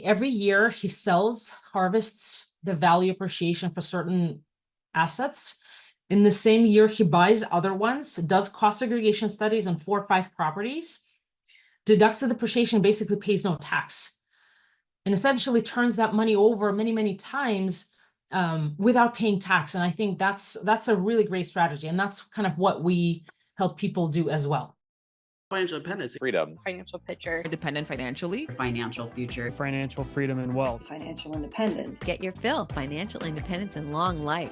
every year he harvests the value appreciation for certain assets. In the same year, he buys other ones, does cost segregation studies on 4 or 5 properties, deducts the depreciation, basically pays no tax, and essentially turns that money over many, many times without paying tax. And I think that's a really great strategy. And that's kind of what we help people do as well. Financial independence, freedom, financial picture, independent financially, financial future, financial freedom and wealth, financial independence, get your fill, financial independence and long life.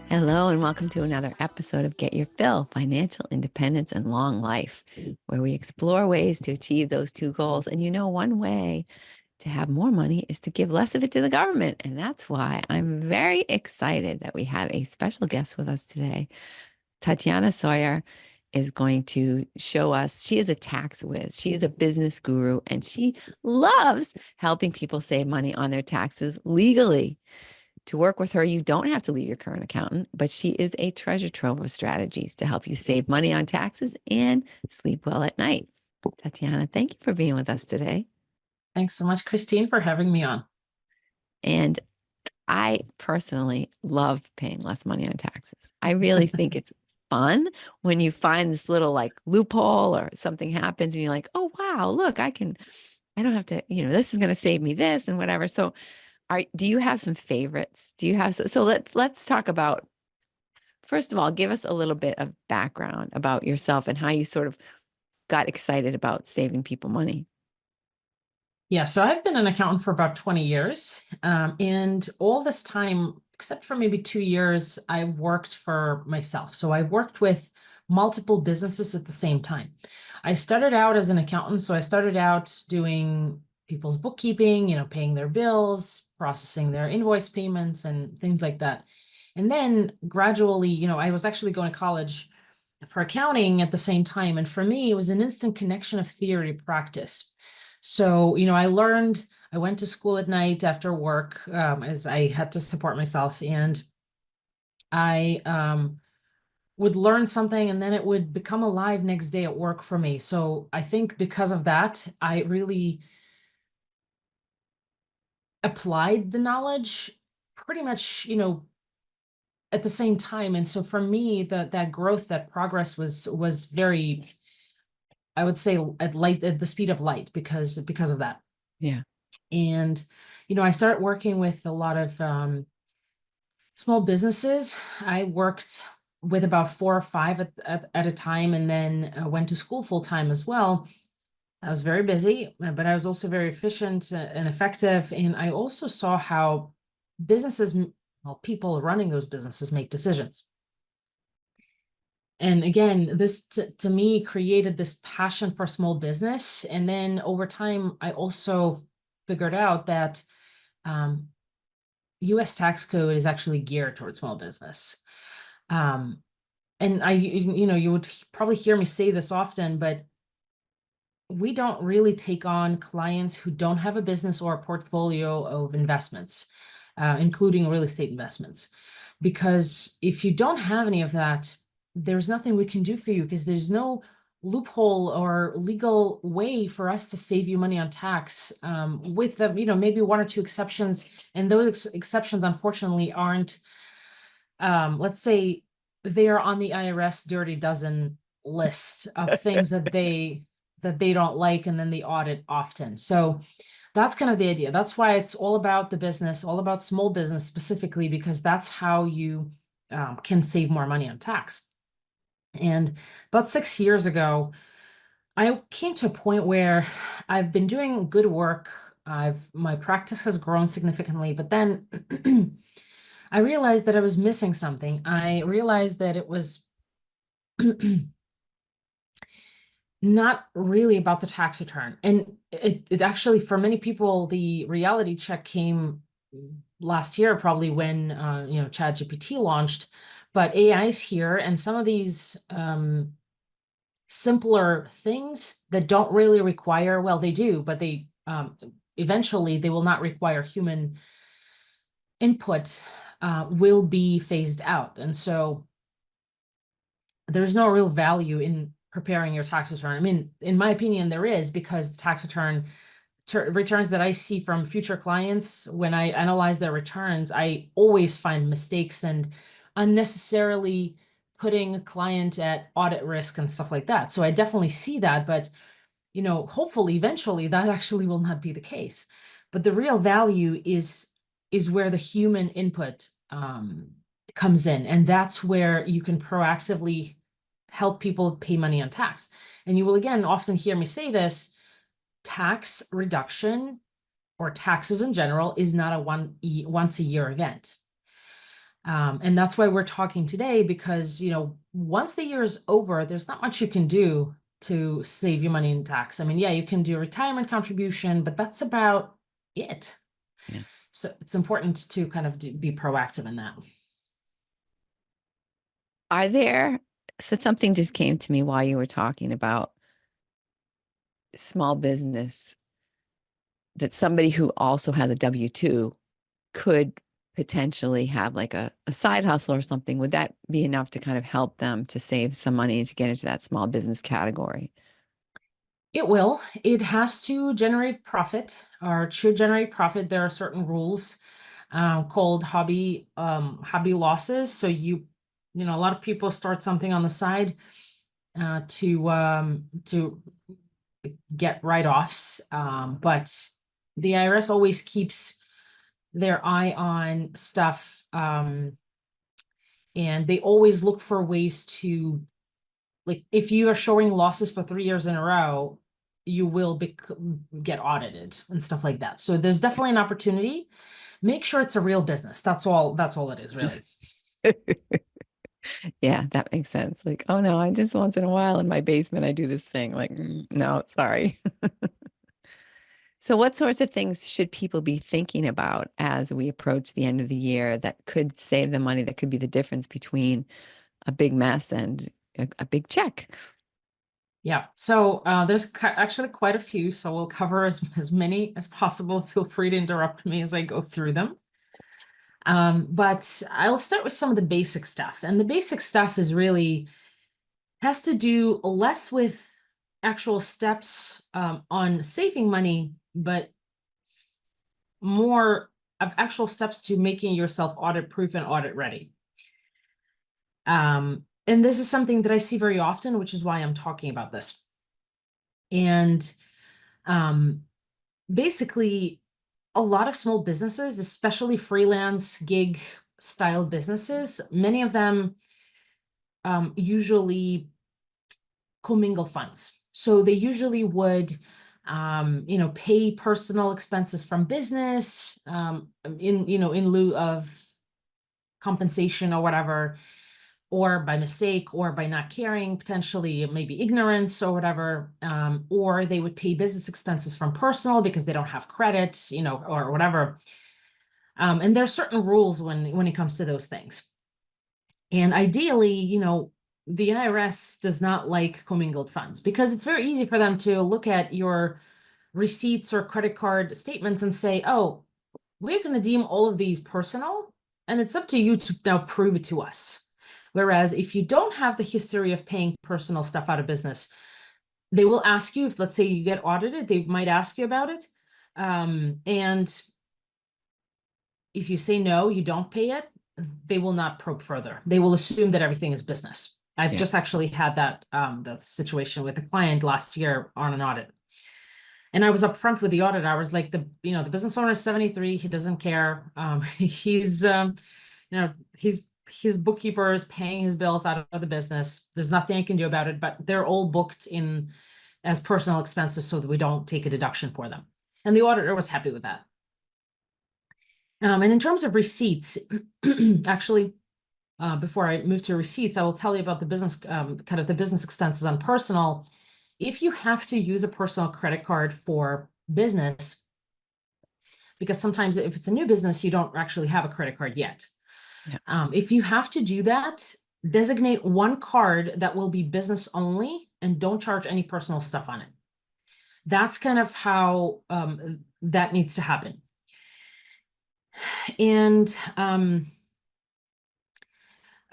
Hello, and welcome to another episode of Get Your Fill, Financial Independence and Long Life, where we explore ways to achieve those two goals. And you know, one way to have more money is to give less of it to the government. And that's why I'm very excited that we have a special guest with us today. Tatiana Tsoir is going to show us, she is a tax whiz, she is a business guru, and she loves helping people save money on their taxes legally. To work with her, you don't have to leave your current accountant, but she is a treasure trove of strategies to help you save money on taxes and sleep well at night. Tatiana, thank you for being with us today. Thanks so much, Christine, for having me on. And I personally love paying less money on taxes. I really think it's fun when you find this little like loophole or something happens and you're like, oh, wow, look, I don't have to, this is going to save me this and whatever. So do you have some favorites? Do you have, so let's talk about, first of all, give us a little bit of background about yourself and how you sort of got excited about saving people money. Yeah, so I've been an accountant for about 20 years. And all this time, except for maybe 2 years, I worked for myself. So I worked with multiple businesses at the same time. I started out as an accountant. So I started out doing people's bookkeeping, paying their bills, processing their invoice payments and things like that. And then gradually, I was actually going to college for accounting at the same time. And for me, it was an instant connection of theory to practice. So, I went to school at night after work as I had to support myself, and I would learn something and then it would become alive next day at work for me. So I think because of that, I really applied the knowledge pretty much, at the same time. And so for me, that growth, that progress was very, I would say at the speed of light because of that. Yeah. And, I started working with a lot of small businesses. I worked with about 4 or 5 at a time, and then went to school full time as well. I was very busy, but I was also very efficient and effective. And I also saw how people running those businesses make decisions. And again, this to me created this passion for small business. And then over time, I also figured out that US tax code is actually geared towards small business. And you would probably hear me say this often, but we don't really take on clients who don't have a business or a portfolio of investments, including real estate investments. Because if you don't have any of that, there's nothing we can do for you, because there's no loophole or legal way for us to save you money on tax, with maybe 1 or 2 exceptions. And those exceptions, unfortunately, aren't, let's say, they are on the IRS dirty dozen list of things that they don't like, and then they audit often. So that's kind of the idea. That's why it's all about the business, all about small business specifically, because that's how you can save more money on tax. And about 6 years ago, I came to a point where I've been doing good work. My practice has grown significantly, but then I realized that I was missing something. I realized that it was not really about the tax return. And it actually, for many people, the reality check came last year, probably when, ChatGPT launched, but AI is here. And some of these simpler things that don't really require, well, they do, but they eventually they will not require human input, will be phased out. And so there's no real value in preparing your tax return. I mean, in my opinion, there is, because the tax returns that I see from future clients, when I analyze their returns, I always find mistakes and unnecessarily putting a client at audit risk and stuff like that. So I definitely see that, but hopefully eventually that actually will not be the case. But the real value is where the human input comes in, and that's where you can proactively help people pay money on tax. And you will again often hear me say this: tax reduction or taxes in general is not a once a year event. And that's why we're talking today, because, once the year is over, there's not much you can do to save you money in tax. I mean, yeah, you can do a retirement contribution, but that's about it. Yeah. So it's important to kind of be proactive in that. So something just came to me while you were talking about small business, that somebody who also has a W-2 could potentially have like a side hustle or something. Would that be enough to kind of help them to save some money and to get into that small business category? It will. It has to generate profit, or it should generate profit. There are certain rules called hobby losses. So a lot of people start something on the side to get write-offs, but the IRS always keeps their eye on stuff, and they always look for ways to, like, if you are showing losses for 3 years in a row, you will get audited and stuff like that. So there's definitely an opportunity. Make sure it's a real business. That's all it is, really. Yeah, that makes sense. Like, oh no, I just once in a while in my basement, I do this thing. Like, no, sorry. So what sorts of things should people be thinking about as we approach the end of the year that could save them money, that could be the difference between a big mess and a big check? Yeah. So there's actually quite a few. So we'll cover as many as possible. Feel free to interrupt me as I go through them. But I'll start with some of the basic stuff. And the basic stuff has to do less with actual steps on saving money, but more of actual steps to making yourself audit proof and audit ready. And this is something that I see very often, which is why I'm talking about this. And basically, a lot of small businesses, especially freelance gig style businesses, many of them usually commingle funds. So they usually would, pay personal expenses from business in lieu of compensation or whatever, or by mistake, or by not caring, potentially maybe ignorance or whatever, or they would pay business expenses from personal because they don't have credit, or whatever. And there are certain rules when it comes to those things. And ideally, the IRS does not like commingled funds, because it's very easy for them to look at your receipts or credit card statements and say, oh, we're going to deem all of these personal, and it's up to you to now prove it to us. Whereas if you don't have the history of paying personal stuff out of business, they will ask you, if let's say you get audited, they might ask you about it. And if you say no, you don't pay it, they will not probe further. They will assume that everything is business. I've just actually had that situation with a client last year on an audit. And I was upfront with the audit. I was like, the business owner is 73. He doesn't care. His bookkeeper is paying his bills out of the business. There's nothing I can do about it, but they're all booked in as personal expenses so that we don't take a deduction for them. And the auditor was happy with that. And in terms of receipts, actually, before I move to receipts, I will tell you about the business, kind of the business expenses on personal. If you have to use a personal credit card for business, because sometimes if it's a new business, you don't actually have a credit card yet. Yeah. If you have to do that, designate one card that will be business only and don't charge any personal stuff on it. That's kind of how that needs to happen. And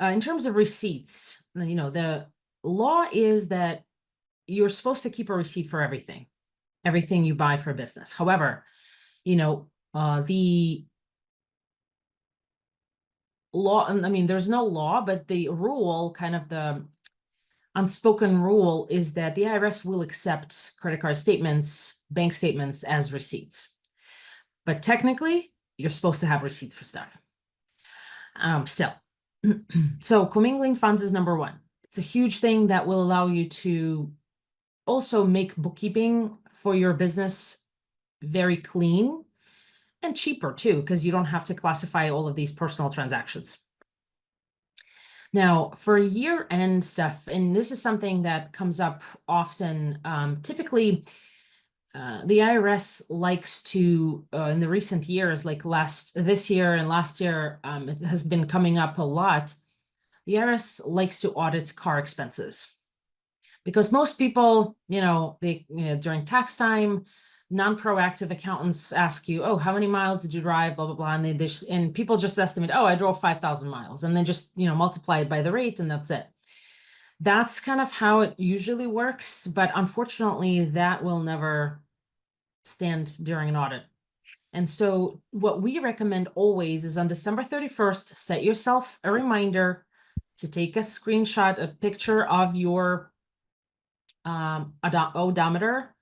in terms of receipts, the law is that you're supposed to keep a receipt for everything you buy for business. However, the law, I mean, there's no law, but the rule, kind of the unspoken rule, is that the IRS will accept credit card statements, bank statements as receipts. But technically, you're supposed to have receipts for stuff. Still. So commingling funds is number one. It's a huge thing that will allow you to also make bookkeeping for your business very clean and cheaper too, because you don't have to classify all of these personal transactions. Now, for year-end stuff, and this is something that comes up often, typically the IRS likes to, in the recent years, like this year and last year, it has been coming up a lot. The IRS likes to audit car expenses because most people, during tax time, non-proactive accountants ask you, oh, how many miles did you drive, blah, blah, blah. And and people just estimate, oh, I drove 5,000 miles, and then just, multiply it by the rate, and that's it. That's kind of how it usually works. But unfortunately, that will never stand during an audit. And so what we recommend always is on December 31st, set yourself a reminder to take a screenshot, a picture of your odometer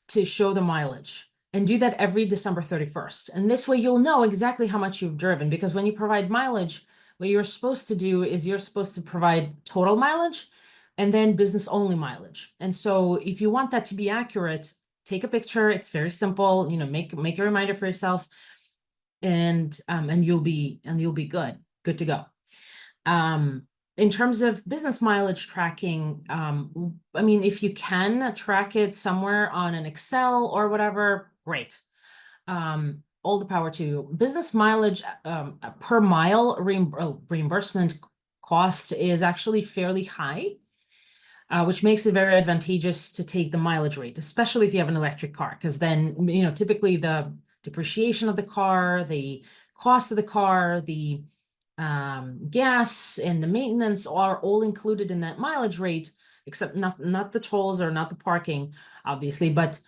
to show the mileage, and do that every December 31st. And this way you'll know exactly how much you've driven, because when you provide mileage, what you're supposed to do is you're supposed to provide total mileage and then business only mileage. And so if you want that to be accurate, take a picture. It's very simple, make a reminder for yourself, and you'll be good to go. In terms of business mileage tracking, I mean, if you can track it somewhere on an Excel or whatever, great. All the power to you. Business mileage per mile reimbursement cost is actually fairly high, which makes it very advantageous to take the mileage rate, especially if you have an electric car, because then, typically the depreciation of the car, the cost of the car, the gas and the maintenance are all included in that mileage rate, except not the tolls or not the parking, obviously, but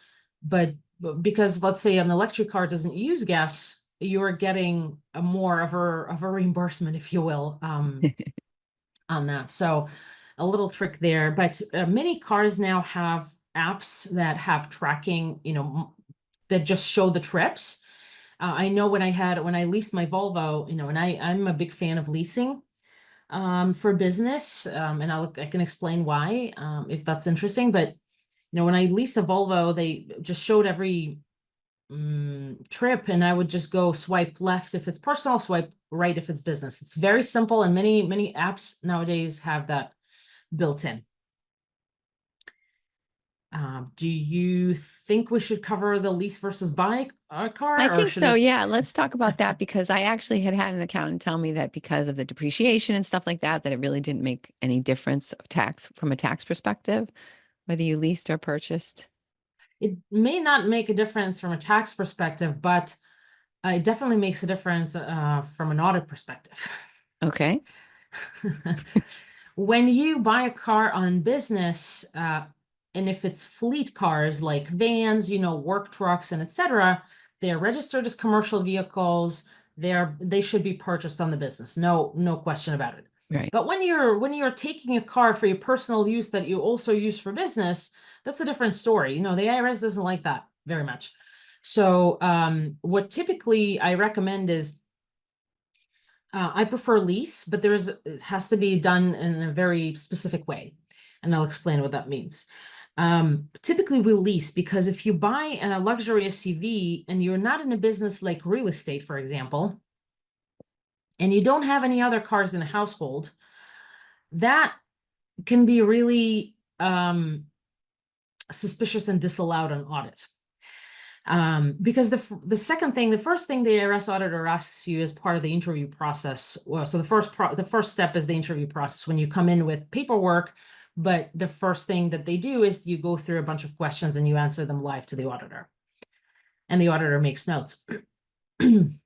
because let's say an electric car doesn't use gas, you're getting more of a reimbursement, if you will, on that. So a little trick there, but many cars now have apps that have tracking, that just show the trips. I know when I leased my Volvo, and I'm a big fan of leasing for business, and I can explain why if that's interesting. But when I leased a Volvo, they just showed every trip, and I would just go swipe left if it's personal, swipe right if it's business. It's very simple, and many apps nowadays have that built in. Do you think we should cover the lease versus buy car? I or think should so. it... Yeah. Let's talk about that, because I actually had an accountant tell me that because of the depreciation and stuff like that, it really didn't make any difference from a tax perspective, whether you leased or purchased. It may not make a difference from a tax perspective, but it definitely makes a difference from an audit perspective. Okay. When you buy a car on business, and if it's fleet cars like vans, work trucks and etc., they're registered as commercial vehicles. They should be purchased on the business. No question about it. Right. But when you're taking a car for your personal use that you also use for business, that's a different story. The IRS doesn't like that very much. So what typically I recommend is, I prefer lease, but it has to be done in a very specific way, and I'll explain what that means. Typically we lease because if you buy a luxury SUV and you're not in a business like real estate, for example, and you don't have any other cars in the household, that can be really suspicious and disallowed on audit. Because the first thing the IRS auditor asks you as part of the interview process. Well, so the first step is the interview process when you come in with paperwork. But the first thing that they do is you go through a bunch of questions and you answer them live to the auditor, and the auditor makes notes. And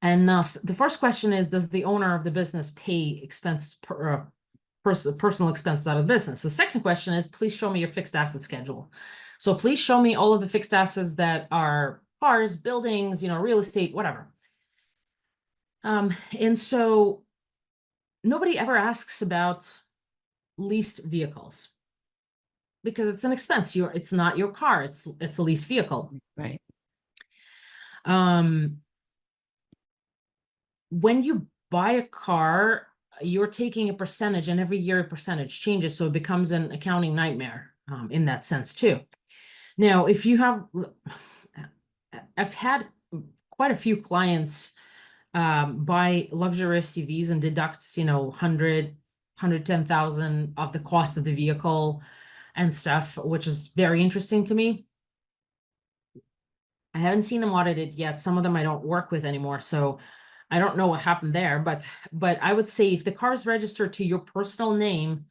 the first question is, does the owner of the business pay expenses personal expenses out of the business. The second question is, please show me your fixed asset schedule. So please show me all of the fixed assets that are cars, buildings, real estate, whatever. And so nobody ever asks about leased vehicles because it's an expense. It's not your car. It's a leased vehicle. Right. When you buy a car, you're taking a percentage, and every year a percentage changes. So it becomes an accounting nightmare in that sense too. Now, if you have, I've had quite a few clients buy luxury SUVs and deduct, 110,000 of the cost of the vehicle and stuff, which is very interesting to me. I haven't seen them audited yet. Some of them I don't work with anymore, so I don't know what happened there. But I would say if the car is registered to your personal name,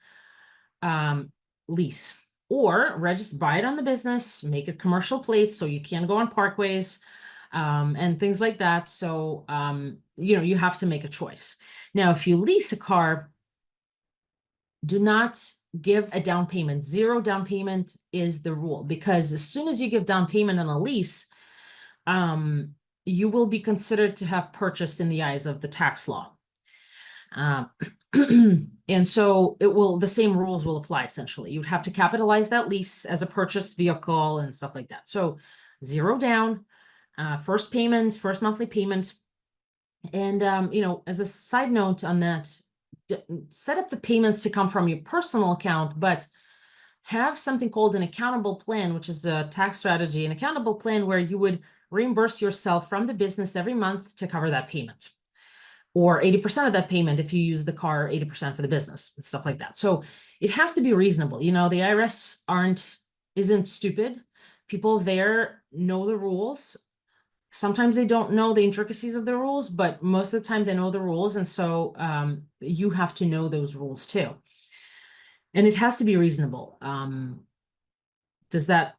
lease, or buy it on the business, make a commercial plate so you can go on parkways, and things like that. So you have to make a choice. Now, if you lease a car, do not give a down payment. Zero down payment is the rule, because as soon as you give down payment on a lease, you will be considered to have purchased in the eyes of the tax law. And so the same rules will apply essentially. You'd have to capitalize that lease as a purchased vehicle and stuff like that. So zero down, first monthly payment. And, as a side note on that, set up the payments to come from your personal account, but have something called an accountable plan, which is a tax strategy, an accountable plan where you would reimburse yourself from the business every month to cover that payment, or 80% of that payment if you use the car, 80% for the business and stuff like that. So it has to be reasonable. The IRS isn't stupid. People there know the rules. Sometimes they don't know the intricacies of the rules, but most of the time they know the rules. And so you have to know those rules too. And it has to be reasonable. Does that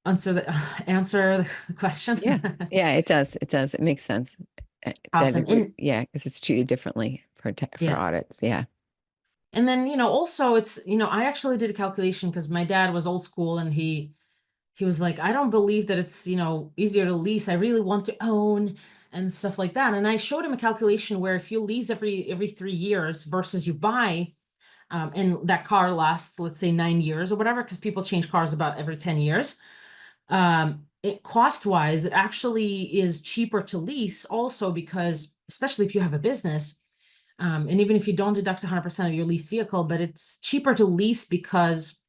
answer the question? Yeah. Yeah, it does. It does. It makes sense. Awesome. Yeah, because it's treated differently for audits. Yeah. And then, also it's, I actually did a calculation because my dad was old school, and he was like, I don't believe that it's, easier to lease. I really want to own and stuff like that. And I showed him a calculation where if you lease every 3 years versus you buy, and that car lasts, let's say 9 years or whatever, because people change cars about every 10 years. Cost-wise, it actually is cheaper to lease also, because especially if you have a business, and even if you don't deduct 100% of your leased vehicle, but it's cheaper to lease because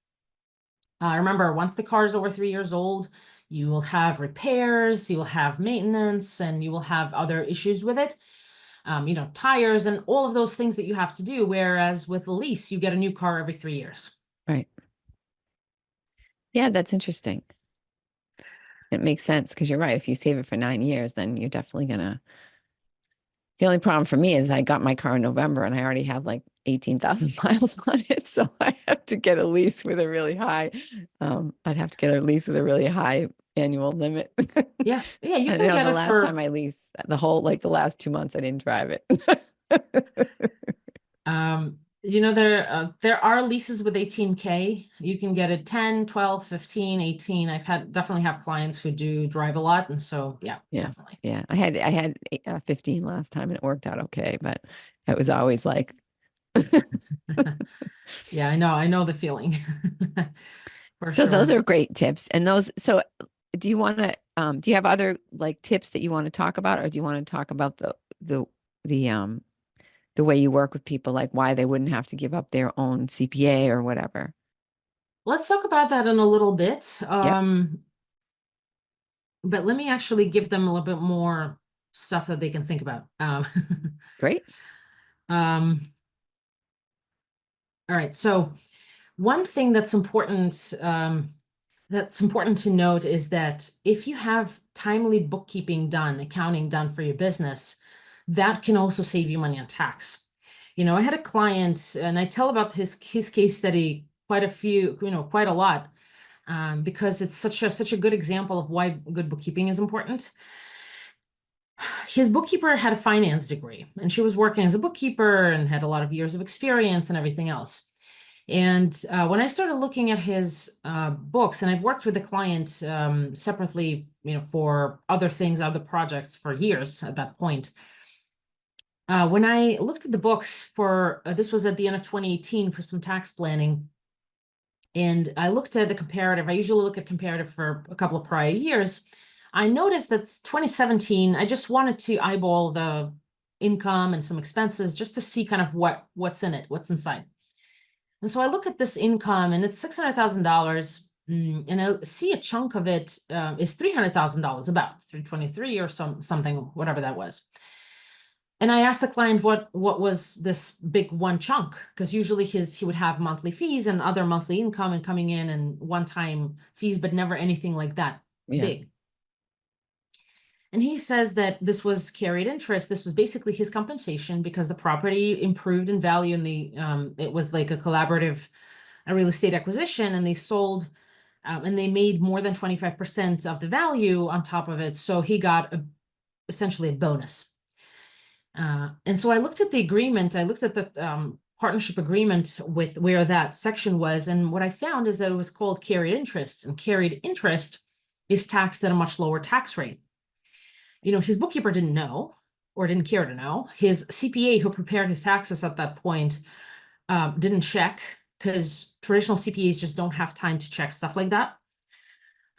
remember, once the car is over 3 years old, you will have repairs, you will have maintenance, and you will have other issues with it. Tires and all of those things that you have to do. Whereas with a lease, you get a new car every 3 years. Right. Yeah, that's interesting. It makes sense, because you're right. If you save it for 9 years, then you're definitely gonna. The only problem for me is I got my car in November and I already have like 18,000 miles on it. So I have to get a lease with a really high, I'd have to get a lease with a really high annual limit. Yeah. Yeah. You I can know get the it last for, time I leased, the last 2 months, I didn't drive it. there are leases with 18K. You can get it 10, 12, 15, 18. Definitely have clients who do drive a lot. And so, yeah, definitely. Yeah. I had 15 last time and it worked out okay, but it was always like, yeah, I know the feeling. For so sure. those are great tips. And so do you want to, do you have other like tips that you want to talk about, or do you want to talk about the way you work with people, like why they wouldn't have to give up their own CPA or whatever? Let's talk about that in a little bit. Yep. But let me actually give them a little bit more stuff that they can think about. Great. All right. So one thing that's important to note is that if you have timely bookkeeping done, accounting done for your business, that can also save you money on tax. I had a client, and I tell about his case study quite a lot, because it's such a good example of why good bookkeeping is important. His bookkeeper had a finance degree, and she was working as a bookkeeper and had a lot of years of experience and everything else. And when I started looking at his books, and I've worked with the client separately, for other things, other projects for years at that point. When I looked at the books for, this was at the end of 2018 for some tax planning, and I looked at the comparative. I usually look at comparative for a couple of prior years. I noticed that 2017, I just wanted to eyeball the income and some expenses just to see kind of what's in it, what's inside. And so I look at this income, and it's $600,000, and I see a chunk of it is $300,000, about 323 or something, whatever that was. And I asked the client what was this big one chunk, because usually he would have monthly fees and other monthly income and coming in and one-time fees, but never anything like that big. And he says that this was carried interest. This was basically his compensation because the property improved in value, and it was like a collaborative real estate acquisition, and they sold, and they made more than 25% of the value on top of it. So he got essentially a bonus. And so I looked at the agreement. I looked at the partnership agreement with where that section was, and what I found is that it was called carried interest, and carried interest is taxed at a much lower tax rate. His bookkeeper didn't know, or didn't care to know. His CPA, who prepared his taxes at that point, didn't check, because traditional CPAs just don't have time to check stuff like that.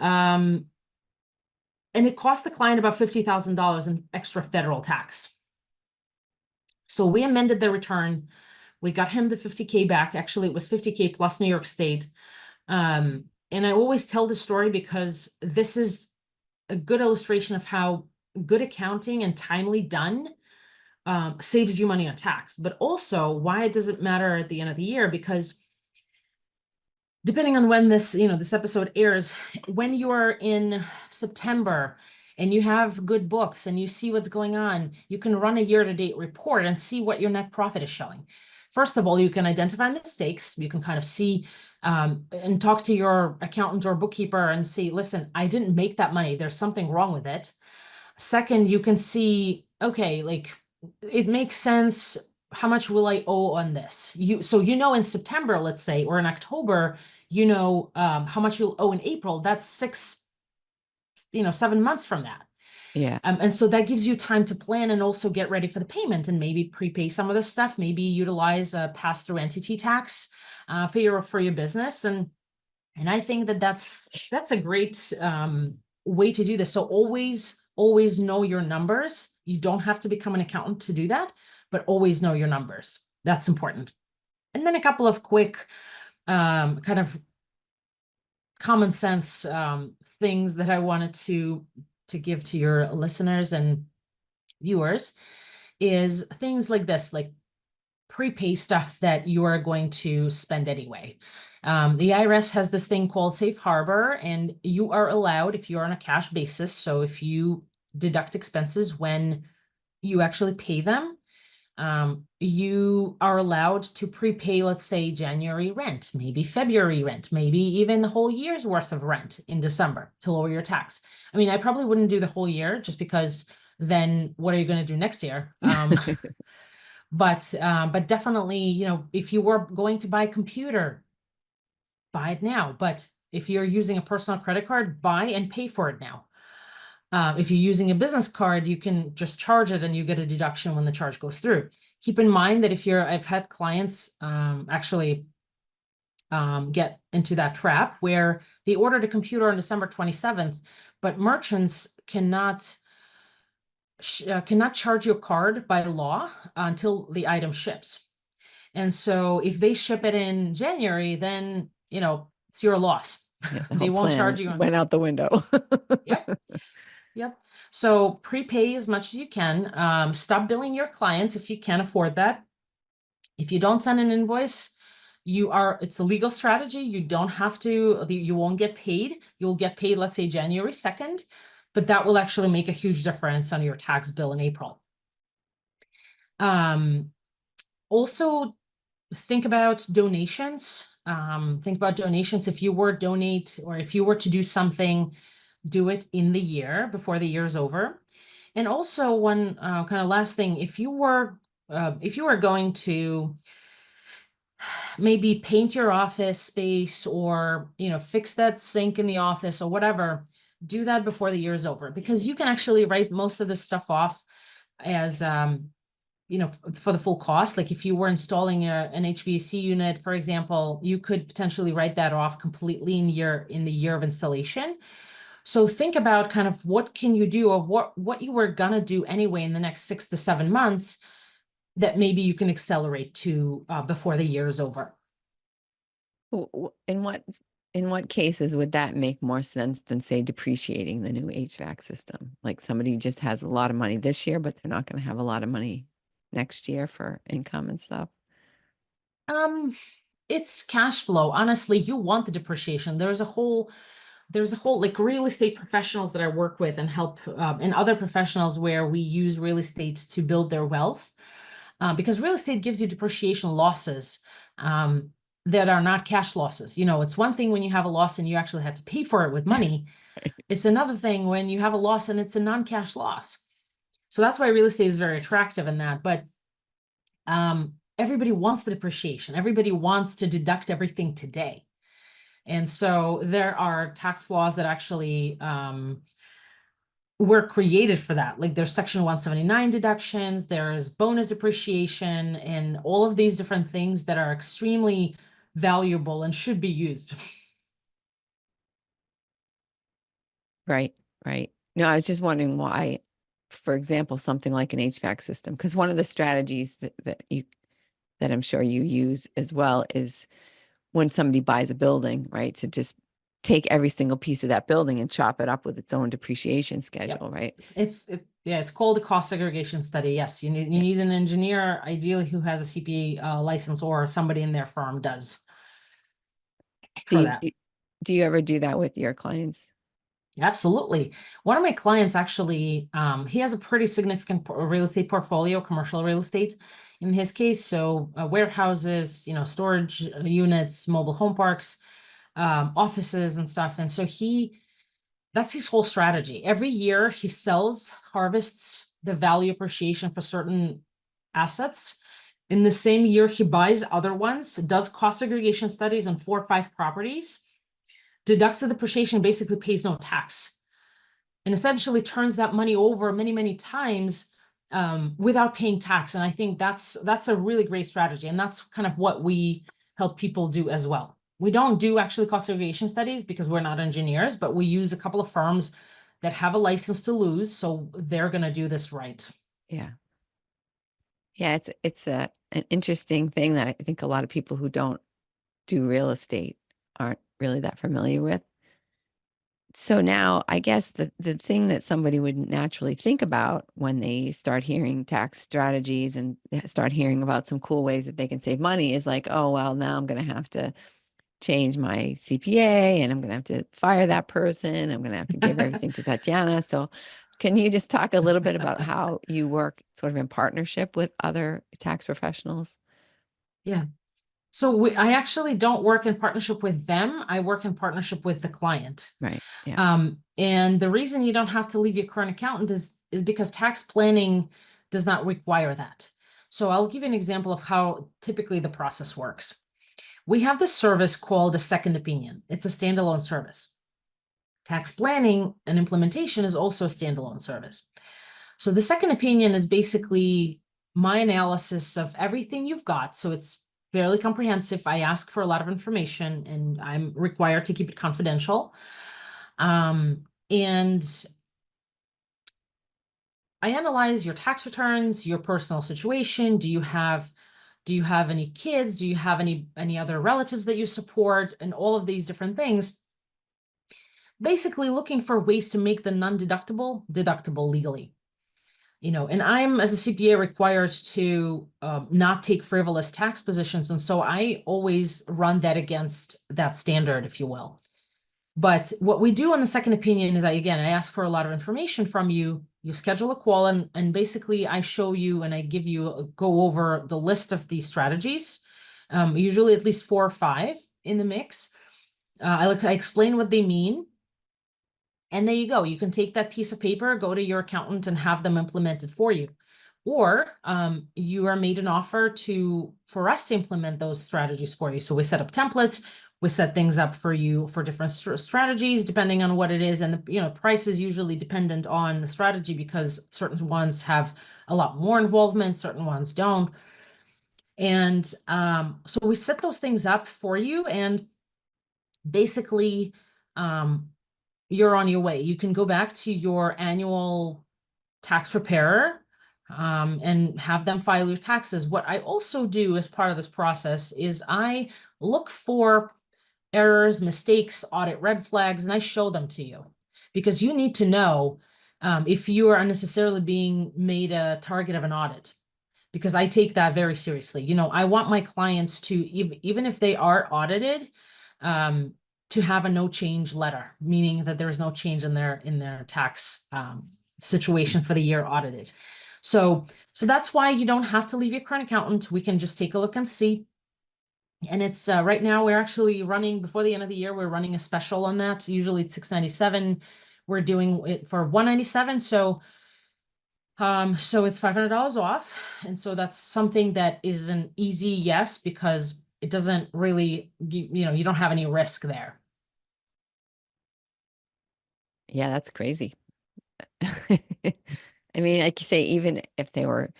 And it cost the client about $50,000 in extra federal tax. So we amended the return. We got him the 50K back. Actually, it was 50K plus New York State. And I always tell this story because this is a good illustration of how good accounting and timely done saves you money on tax, but also why does it matter at the end of the year? Because depending on when this episode airs, when you are in September and you have good books and you see what's going on, you can run a year-to-date report and see what your net profit is showing. First of all, you can identify mistakes. You can kind of see and talk to your accountant or bookkeeper and say, listen, I didn't make that money. There's something wrong with it. Second, you can see, okay, like it makes sense. How much will I owe on this? So in September, let's say, or in October, how much you'll owe in April. That's 7 months from that. Yeah. And so that gives you time to plan and also get ready for the payment, and maybe prepay some of this stuff, maybe utilize a pass-through entity tax for your business. And I think that's a great way to do this. So always know your numbers. You don't have to become an accountant to do that, but always know your numbers. That's important. And then a couple of quick kind of common sense things that I wanted to give to your listeners and viewers is things like this, like prepay stuff that you are going to spend anyway. The IRS has this thing called safe harbor, and you are allowed, if you're on a cash basis, so if you deduct expenses when you actually pay them, you are allowed to prepay, let's say, January rent, maybe February rent, maybe even the whole year's worth of rent in December to lower your tax. I mean, I probably wouldn't do the whole year, just because then what are you going to do next year? But definitely, if you were going to buy a computer, buy it now. But if you're using a personal credit card, buy and pay for it now. If you're using a business card, you can just charge it and you get a deduction when the charge goes through. Keep in mind that I've had clients actually get into that trap where they ordered a computer on December 27th, but merchants cannot charge your card by law until the item ships. And so if they ship it in January, then, it's your loss. Yeah, They won't charge you. Went out the window. Yep. So prepay as much as you can. Stop billing your clients if you can't afford that. If you don't send an invoice, it's a legal strategy. You don't have to, you won't get paid. You'll get paid, let's say, January 2nd, but that will actually make a huge difference on your tax bill in April. Also, think about donations. If you were if you were to do something, do it in the year before the year's over. And also one kind of last thing, if you were going to maybe paint your office space, or, fix that sink in the office or whatever, do that before the year is over, because you can actually write most of this stuff off as, for the full cost. Like if you were installing an HVAC unit, for example, you could potentially write that off completely in the year of installation. So think about kind of what can you do, or what you were gonna do anyway in the next 6 to 7 months that maybe you can accelerate to before the year is over. In what cases would that make more sense than, say, depreciating the new HVAC system? Like somebody just has a lot of money this year, but they're not going to have a lot of money next year for income and stuff. Um, it's cash flow. Honestly, you want the depreciation. There's a whole like real estate professionals that I work with and help, and other professionals where we use real estate to build their wealth, because real estate gives you depreciation losses, that are not cash losses. It's one thing when you have a loss and you actually had to pay for it with money. It's another thing when you have a loss and it's a non-cash loss. So that's why real estate is very attractive in that. But everybody wants the depreciation. Everybody wants to deduct everything today. And so there are tax laws that actually were created for that. Like there's Section 179 deductions, there's bonus depreciation, and all of these different things that are extremely valuable and should be used. Right, right. No, I was just wondering why, for example, something like an HVAC system, because one of the strategies that I'm sure you use as well is when somebody buys a building, right, to just take every single piece of that building and chop it up with its own depreciation schedule, right? It's called a cost segregation study. Yes, you need an engineer, ideally who has a CPA license, or somebody in their firm does Do for you that. do you ever do that with your clients? Absolutely. One of my clients actually, he has a pretty significant real estate portfolio, commercial real estate in his case. So warehouses, storage units, mobile home parks, offices and stuff. And so that's his whole strategy. Every year he harvests the value appreciation for certain assets. In the same year, he buys other ones, does cost segregation studies on 4 or 5 properties, deducts the depreciation, basically pays no tax, and essentially turns that money over many, many times without paying tax. And I think that's a really great strategy. And that's kind of what we help people do as well. We don't do actually cost segregation studies because we're not engineers, but we use a couple of firms that have a license to lose. So they're going to do this right. Yeah. Yeah, it's an interesting thing that I think a lot of people who don't do real estate aren't really that familiar with. So now I guess the thing that somebody would naturally think about when they start hearing tax strategies and start hearing about some cool ways that they can save money is like, oh, well, now I'm going to have to change my CPA and I'm going to have to fire that person. I'm going to have to give everything to Tatiana. So can you just talk a little bit about how you work sort of in partnership with other tax professionals? Yeah. So I actually don't work in partnership with them. I work in partnership with the client. Right. Yeah. And the reason you don't have to leave your current accountant is because tax planning does not require that. So I'll give you an example of how typically the process works. We have this service called a second opinion. It's a standalone service. Tax planning and implementation is also a standalone service. So the second opinion is basically my analysis of everything you've got. So it's fairly comprehensive. I ask for a lot of information and I'm required to keep it confidential. And I analyze your tax returns, your personal situation. Do you have any kids? Do you have any other relatives that you support? And all of these different things. Basically looking for ways to make the non-deductible deductible legally. And I'm, as a CPA, required to not take frivolous tax positions. And so I always run that against that standard, if you will. But what we do on the second opinion is I ask for a lot of information from you. You schedule a call and basically I show you and I go over the list of these strategies, usually at least 4 or 5 in the mix. I explain what they mean. And there you go. You can take that piece of paper, go to your accountant and have them implemented for you. Or you are made an offer for us to implement those strategies for you. So we set up templates, we set things up for you for different strategies depending on what it is, and the price is usually dependent on the strategy because certain ones have a lot more involvement, certain ones don't. And so we set those things up for you, and basically you're on your way. You can go back to your annual tax preparer and have them file your taxes. What I also do as part of this process is I look for errors, mistakes, audit red flags, and I show them to you because you need to know if you are unnecessarily being made a target of an audit, because I take that very seriously. I want my clients to, even if they are audited, to have a no change letter, meaning that there is no change in their tax situation for the year audited. So that's why you don't have to leave your current accountant. We can just take a look and see. And it's right now we're actually running, before the end of the year, we're running a special on that. Usually it's $697. We're doing it for $197. So it's $500 off. And so that's something that is an easy yes, because it doesn't really, you don't have any risk there. Yeah, that's crazy. I mean, like you say, even if they were,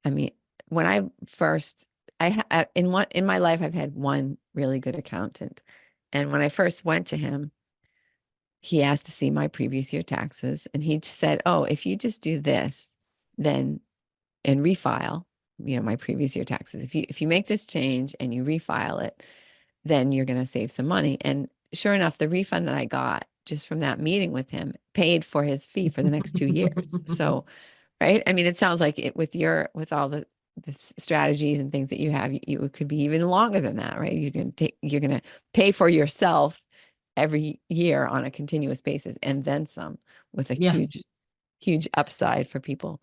I mean, when I first, in my life, I've had one really good accountant. And when I first went to him, he asked to see my previous year taxes, and he said, "Oh, if you just do this, then and refile, my previous year taxes. If you make this change and you refile it, then you're going to save some money." And sure enough, the refund that I got just from that meeting with him paid for his fee for the next 2 years. So, right? I mean, it sounds like it with all the strategies and things that you have, it could be even longer than that, right? You're going to pay for yourself every year on a continuous basis, and then some, with a Yeah. huge upside for people.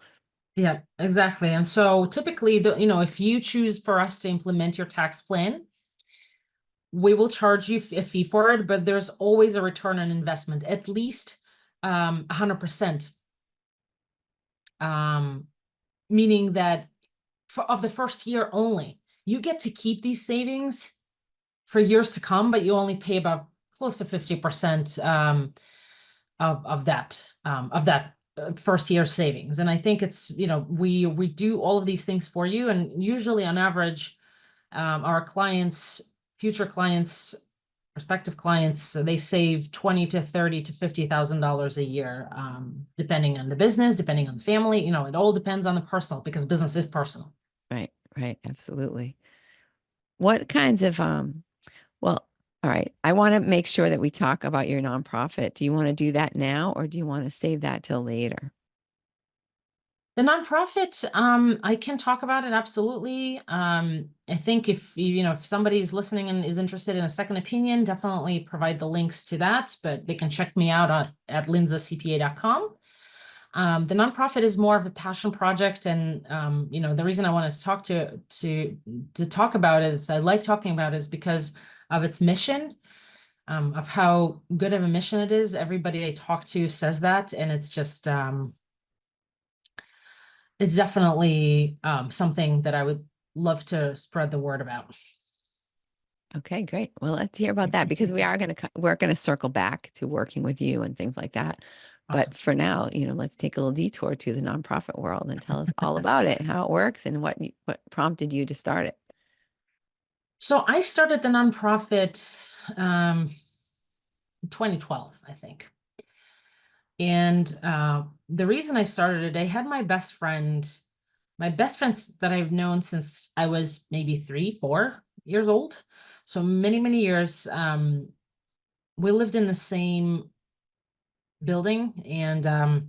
Yeah, exactly. And so typically, if you choose for us to implement your tax plan, we will charge you a fee for it, but there's always a return on investment, at least 100%. Meaning that of the first year only, you get to keep these savings for years to come, but you only pay about close to 50% of that first year savings. And I think it's, we do all of these things for you. And usually on average, our clients, future clients, prospective clients, they save 20 to 30 to $50,000 a year, depending on the business, depending on the family. It all depends on the personal, because business is personal. Right, absolutely. What kinds of well, all right. I want to make sure that we talk about your nonprofit. Do you want to do that now, or do you want to save that till later? The nonprofit, I can talk about it, absolutely. I think if somebody's listening and is interested in a second opinion, definitely provide the links to that, but they can check me out at linzacpa.com. The nonprofit is more of a passion project, and the reason I wanted to talk about it is I like talking about it is because of its mission, of how good of a mission it is. Everybody I talk to says that, and it's just it's definitely something that I would love to spread the word about. Okay, great. Well, let's hear about that, because we're going to circle back to working with you and things like that. But Awesome. for now, let's take a little detour to the nonprofit world and tell us all about it, how it works, and what prompted you to start it. So I started the nonprofit 2012, I think. And the reason I started it, I had my best friends that I've known since I was maybe 3, 4 years old. So many, many years. We lived in the same building, and I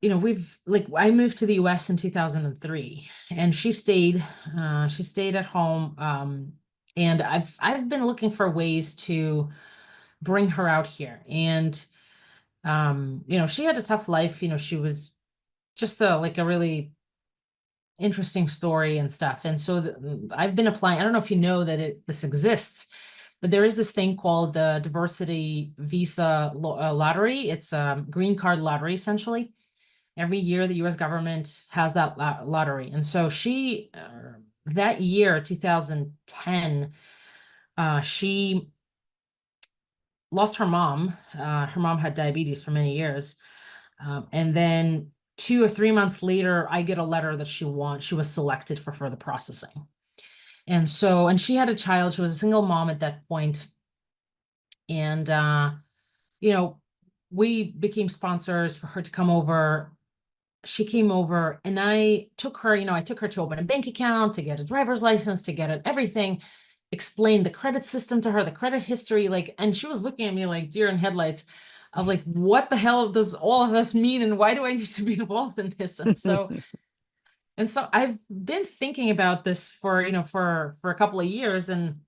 moved to the US in 2003, and she stayed at home. And I've been looking for ways to bring her out here. And she had a tough life. She was just a really interesting story and stuff. And so I've been applying. I don't know if you know that this exists, but there is this thing called the diversity visa lottery. It's a green card lottery, essentially. Every year, the US government has that lottery. And so she, that year, 2010, she lost her mom. Her mom had diabetes for many years. And then 2 or 3 months later, I get a letter that she was selected for further processing. And so, and she had a child. She was a single mom at that point. And, you know, we became sponsors for her to come over. She came over and I took her, I took her to open a bank account, to get a driver's license, to get everything, explained the credit system to her, the credit history, and she was looking at me like deer in headlights of like, what the hell does all of this mean? And why do I need to be involved in this? And so I've been thinking about this for, for a couple of years, and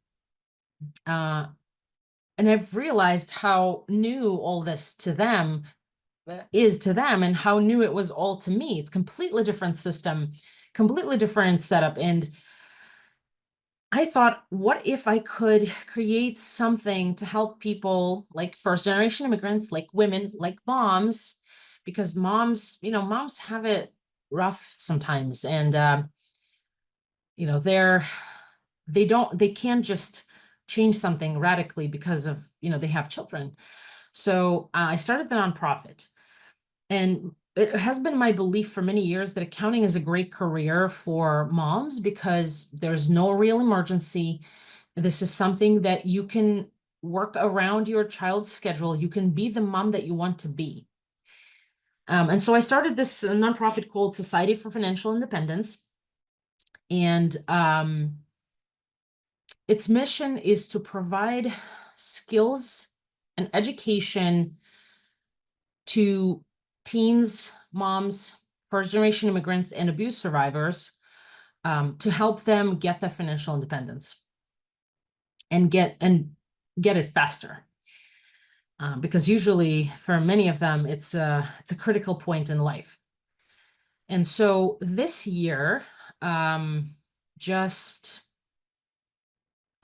I've realized how new all this is to them and how new it was all to me. It's completely different system, completely different setup. And I thought, what if I could create something to help people like first generation immigrants, like women, like moms, because moms have it rough sometimes. And, they can't just change something radically because of, they have children. So I started the nonprofit. And it has been my belief for many years that accounting is a great career for moms because there's no real emergency. This is something that you can work around your child's schedule. You can be the mom that you want to be. And so I started this nonprofit called Society for Financial Independence. And its mission is to provide skills and education to teens, moms, first-generation immigrants, and abuse survivors to help them get that financial independence and get it faster. Because usually for many of them, it's a critical point in life. And so this year, just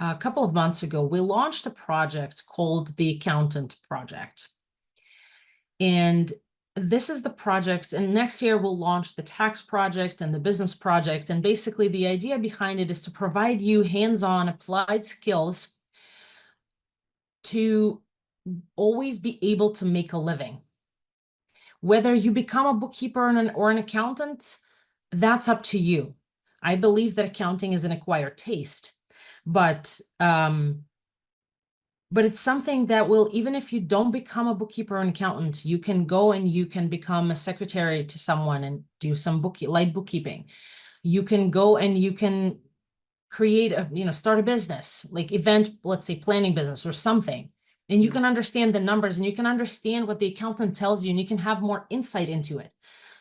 a couple of months ago, we launched a project called the Accountant Project. And this is the project, and next year we'll launch the tax project and the business project. And basically the idea behind it is to provide you hands-on applied skills to always be able to make a living. Whether you become a bookkeeper or an accountant, that's up to you. I believe that accounting is an acquired taste, but it's something that will, even if you don't become a bookkeeper or an accountant, you can go and you can become a secretary to someone and do some light bookkeeping. You can go and you can create start a business, like let's say planning business or something. And you can understand the numbers and you can understand what the accountant tells you and you can have more insight into it.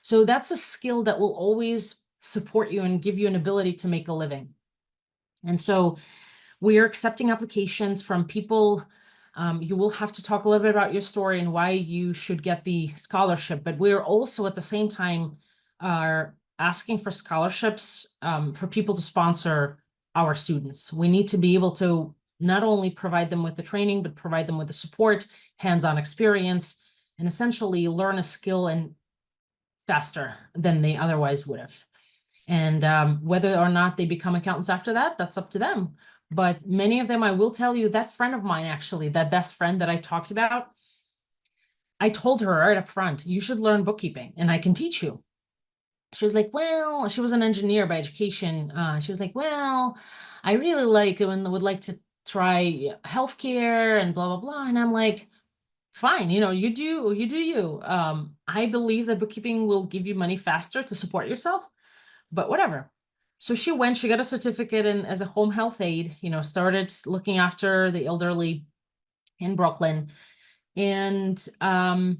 So that's a skill that will always support you and give you an ability to make a living. And so we are accepting applications from people. You will have to talk a little bit about your story and why you should get the scholarship. But we're also at the same time are asking for scholarships for people to sponsor our students. We need to be able to not only provide them with the training, but provide them with the support, hands-on experience, and essentially learn a skill and faster than they otherwise would have. And whether or not they become accountants after that, that's up to them. But many of them, I will tell you, that friend of mine, actually, that best friend that I talked about, I told her right up front, you should learn bookkeeping and I can teach you. She was like, well, she was an engineer by education. She was like, well, I really like it and would like to try healthcare and blah, blah, blah. And I'm like, fine, you do you. I believe that bookkeeping will give you money faster to support yourself, but whatever. So she got a certificate as a home health aide, started looking after the elderly in Brooklyn. And about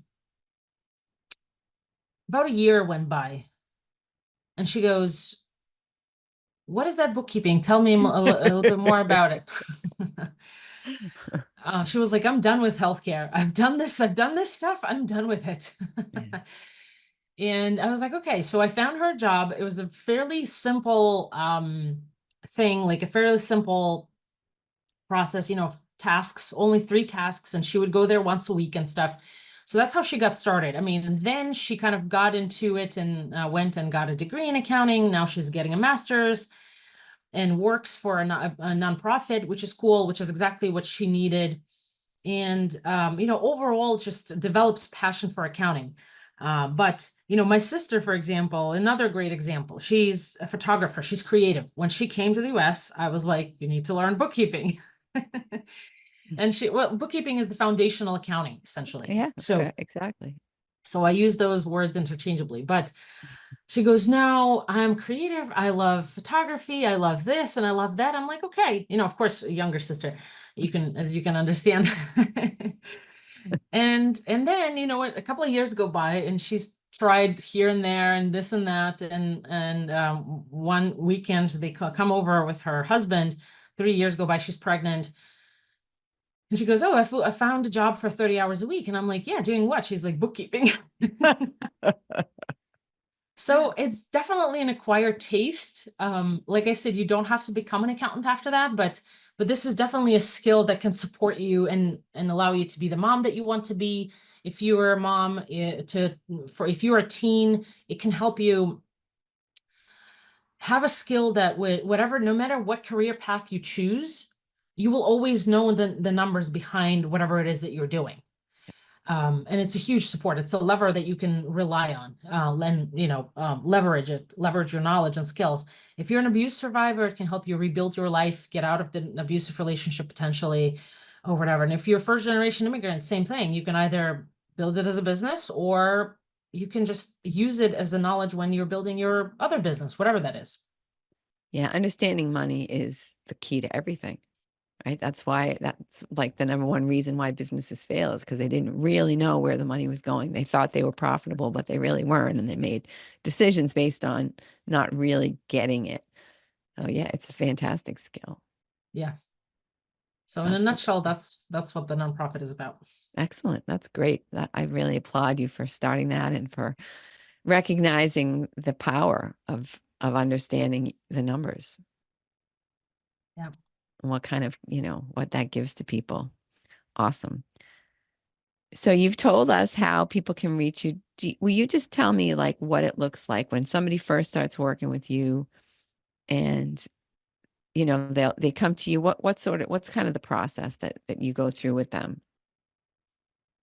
a year went by and she goes, what is that bookkeeping? Tell me a little bit more about it. She was like, I'm done with healthcare. I've done this stuff. I'm done with it. And I was like, okay. So I found her a job. It was a fairly simple thing, like a fairly simple process, tasks, only 3 tasks, and she would go there once a week and stuff. So that's how she got started. I mean, then she kind of got into it and went and got a degree in accounting. Now she's getting a master's and works for a nonprofit, which is cool, which is exactly what she needed. And, overall just developed passion for accounting. But, my sister, for example, another great example, she's a photographer. She's creative. When she came to the US, I was like, you need to learn bookkeeping. And bookkeeping is the foundational accounting, essentially. Yeah, So, exactly. so I use those words interchangeably, but she goes, no, I'm creative. I love photography. I love this and I love that. I'm like, okay, of course, a younger sister, as you can understand. And then, a couple of years go by and she's tried here and there and this and that. And one weekend they come over with her husband. 3 years go by, she's pregnant. And she goes, oh, I found a job for 30 hours a week. And I'm like, yeah, doing what? She's like, bookkeeping. So it's definitely an acquired taste. Like I said, you don't have to become an accountant after that, but this is definitely a skill that can support you and allow you to be the mom that you want to be. If you are a mom, if you're a teen, it can help you have a skill that no matter what career path you choose, you will always know the numbers behind whatever it is that you're doing. And it's a huge support. It's a lever that you can rely on, and leverage your knowledge and skills. If you're an abuse survivor, it can help you rebuild your life, get out of the abusive relationship potentially, or whatever. And if you're a first generation immigrant, same thing. You can either build it as a business, or you can just use it as a knowledge when you're building your other business, whatever that is. Yeah, understanding money is the key to everything. Right? That's like the number one reason why businesses fail, is because they didn't really know where the money was going. They thought they were profitable, but they really weren't. And they made decisions based on not really getting it. Oh yeah, it's a fantastic skill. Yeah. So in a Absolutely. nutshell, that's what the nonprofit is about. Excellent. That's great. I really applaud you for starting that and for recognizing the power of understanding the numbers. Yeah. And what kind of, what that gives to people. Awesome. So you've told us how people can reach you. Will you just tell me like what it looks like when somebody first starts working with you and they come to you? What's kind of the process that you go through with them?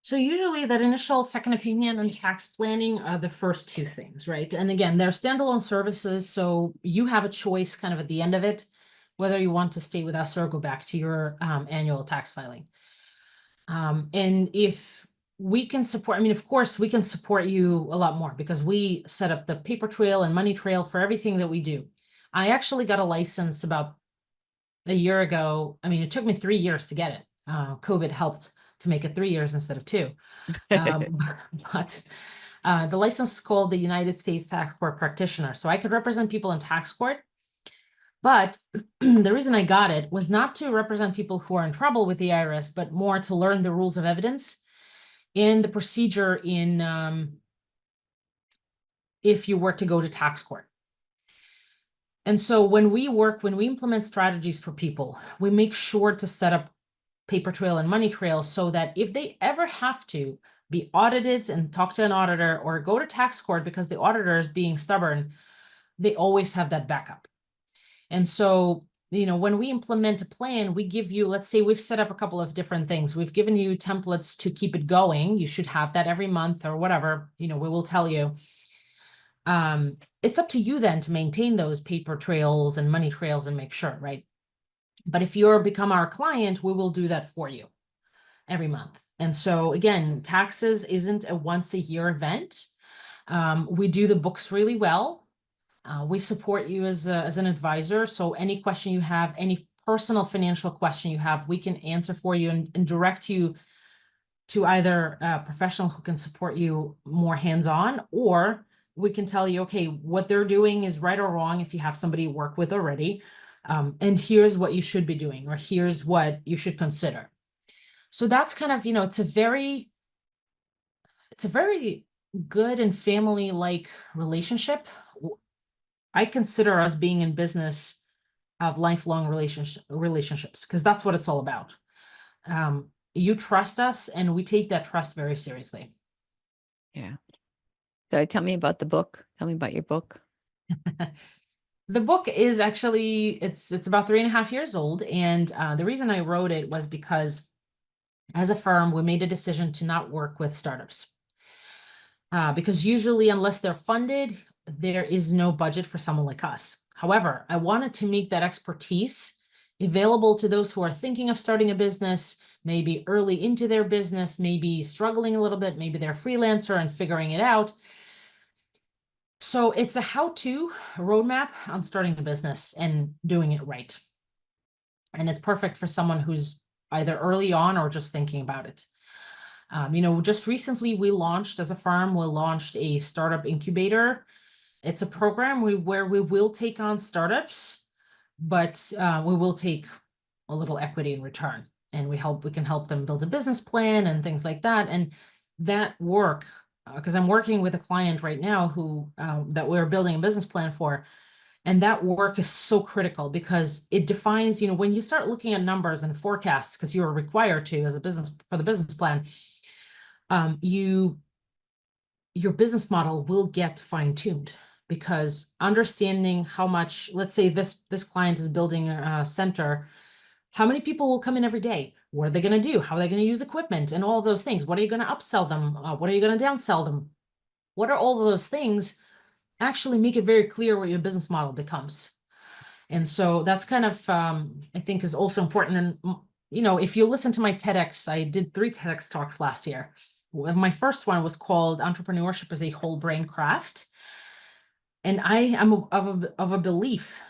So usually that initial second opinion and tax planning are the first 2 things, right? And again, they're standalone services, so you have a choice kind of at the end of it, whether you want to stay with us or go back to your annual tax filing. And if we can support, of course, we can support you a lot more because we set up the paper trail and money trail for everything that we do. I actually got a license about a year ago. It took me 3 years to get it. COVID helped to make it 3 years instead of 2. But the license is called the United States Tax Court Practitioner. So I could represent people in tax court. But the reason I got it was not to represent people who are in trouble with the IRS, but more to learn the rules of evidence and the procedure if you were to go to tax court. And so when we implement strategies for people, we make sure to set up paper trail and money trail so that if they ever have to be audited and talk to an auditor or go to tax court because the auditor is being stubborn, they always have that backup. And so, when we implement a plan, we give you, let's say we've set up a couple of different things. We've given you templates to keep it going. You should have that every month or whatever, we will tell you. It's up to you then to maintain those paper trails and money trails and make sure, right? But if you're become our client, we will do that for you every month. And so again, taxes isn't a once a year event. We do the books really well. We support you as an advisor. So any question you have, any personal financial question you have, we can answer for you and direct you to either a professional who can support you more hands-on, or we can tell you, okay, what they're doing is right or wrong if you have somebody you work with already. And here's what you should be doing, or here's what you should consider. So that's kind of, it's a very good and family-like relationship. I consider us being in business of lifelong relationships because that's what it's all about. You trust us, and we take that trust very seriously. Yeah. So tell me about the book. Tell me about your book. The book is actually, it's about 3.5 years old. And the reason I wrote it was because as a firm, we made a decision to not work with startups. Because usually, unless they're funded, there is no budget for someone like us. However, I wanted to make that expertise available to those who are thinking of starting a business, maybe early into their business, maybe struggling a little bit, maybe they're a freelancer and figuring it out. So it's a how-to roadmap on starting a business and doing it right. And it's perfect for someone who's either early on or just thinking about it. Just recently we launched as a firm, we launched a startup incubator. It's a program where we will take on startups, but we will take a little equity in return. And we can help them build a business plan and things like that. And that work, because I'm working with a client right now who that we're building a business plan for. And that work is so critical because it defines, when you start looking at numbers and forecasts, because you're required to as a business for the business plan, your business model will get fine-tuned, because understanding how much, let's say this client is building a center, how many people will come in every day? What are they going to do? How are they going to use equipment and all those things? What are you going to upsell them? What are you going to downsell them? What are all of those things? Actually make it very clear what your business model becomes. And so that's kind of, I think, is also important. And, if you listen to my TEDx, I did 3 TEDx talks last year. My first one was called Entrepreneurship is a Whole Brain Craft. And I am of a belief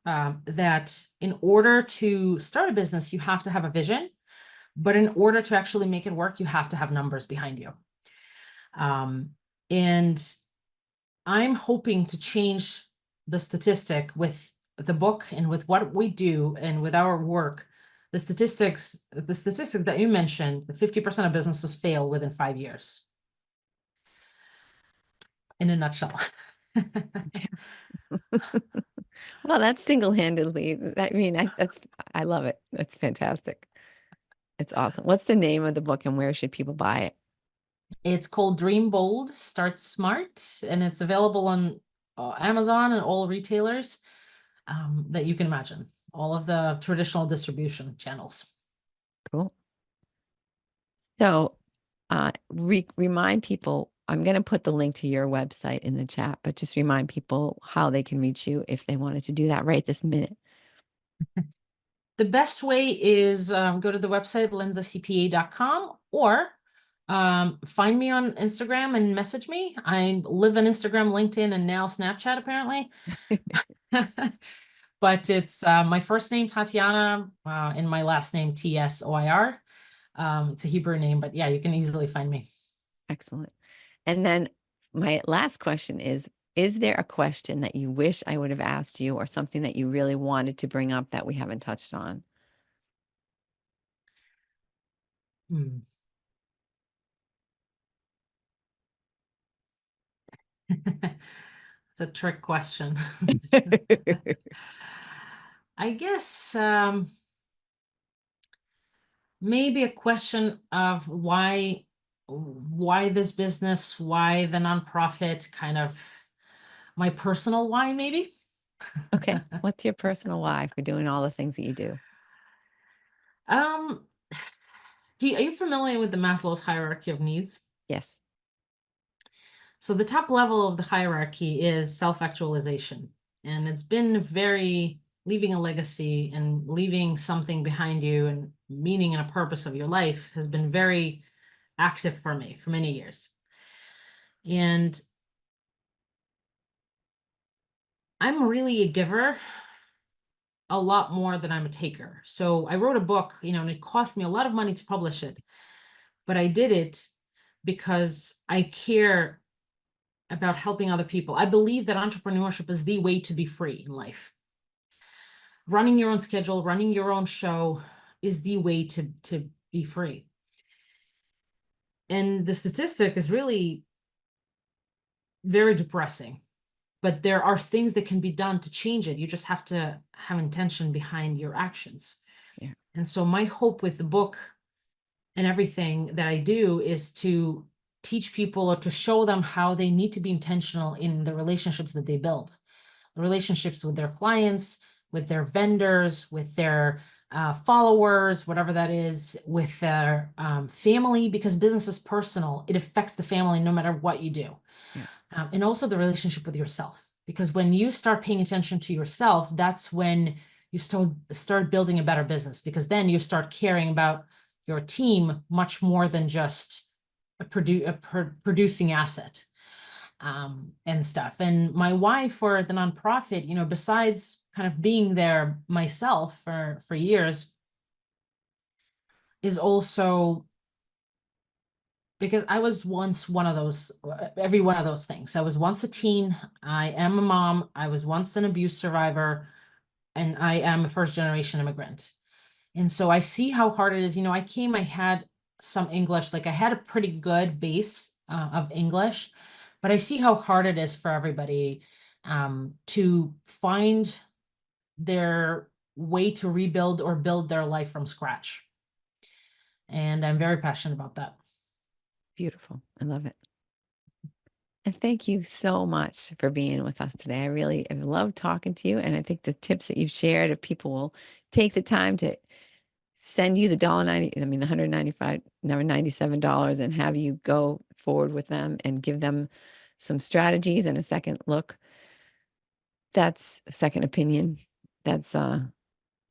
that in order to start a business, you have to have a vision. But in order to actually make it work, you have to have numbers behind you. And I'm hoping to change the statistic with the book and with what we do and with our work. The statistics that you mentioned, the 50% of businesses fail within 5 years. In a nutshell. Well, that's single-handedly. I love it. That's fantastic. It's awesome. What's the name of the book and where should people buy it? It's called Dream Bold, Start Smart, and it's available on Amazon and all retailers that you can imagine, all of the traditional distribution channels. Cool. So remind people, I'm going to put the link to your website in the chat, but just remind people how they can reach you if they wanted to do that right this minute. The best way is go to the website, lenzacpa.com, or find me on Instagram and message me. I live on Instagram, LinkedIn, and now Snapchat, apparently. But it's my first name, Tatiana, and my last name, Tsoir. It's a Hebrew name, but yeah, you can easily find me. Excellent. And then my last question is there a question that you wish I would have asked you or something that you really wanted to bring up that we haven't touched on? It's a trick question. I guess maybe a question of why this business, why the nonprofit, kind of my personal why, maybe. Okay. What's your personal why for doing all the things that you do? Are you familiar with the Maslow's hierarchy of needs? Yes. So the top level of the hierarchy is self-actualization. And it's been very leaving a legacy and leaving something behind you, and meaning and a purpose of your life has been very active for me for many years. And I'm really a giver a lot more than I'm a taker. So I wrote a book, and it cost me a lot of money to publish it, but I did it because I care about helping other people. I believe that entrepreneurship is the way to be free in life. Running your own schedule, running your own show is the way to be free. And the statistic is really very depressing, but there are things that can be done to change it. You just have to have intention behind your actions. Yeah. And so my hope with the book and everything that I do is to teach people or to show them how they need to be intentional in the relationships that they build, the relationships with their clients, with their vendors, with their followers, whatever that is, with their family, because business is personal. It affects the family no matter what you do. Yeah. And also the relationship with yourself, because when you start paying attention to yourself, that's when you start building a better business, because then you start caring about your team much more than just a producing asset and stuff. And my why for the nonprofit, besides kind of being there myself for years, is also because I was once one of those, every one of those things. I was once a teen. I am a mom. I was once an abuse survivor, and I am a first generation immigrant. And so I see how hard it is. I had some English, like I had a pretty good base of English, but I see how hard it is for everybody to find their way to rebuild or build their life from scratch. And I'm very passionate about that. Beautiful. I love it. And thank you so much for being with us today. I love talking to you. And I think the tips that you've shared, if people will take the time to send you the $1.90, the $197 and have you go forward with them and give them some strategies and a second look. That's a second opinion. That's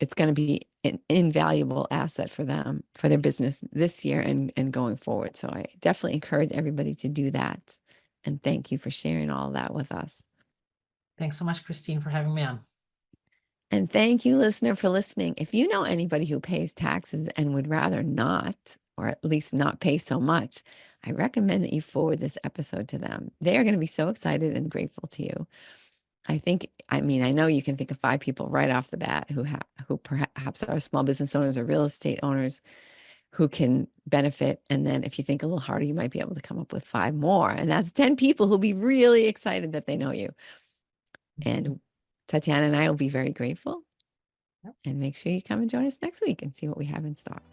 it's going to be an invaluable asset for them, for their business this year and going forward. So I definitely encourage everybody to do that. And thank you for sharing all that with us. Thanks so much, Christine, for having me on. And thank you, listener, for listening. If you know anybody who pays taxes and would rather not, or at least not pay so much, I recommend that you forward this episode to them. They are going to be so excited and grateful to you. I know you can think of 5 people right off the bat who perhaps are small business owners or real estate owners who can benefit. And then if you think a little harder, you might be able to come up with 5 more. And that's 10 people who'll be really excited that they know you. And Tatiana and I will be very grateful. And make sure you come and join us next week and see what we have in stock.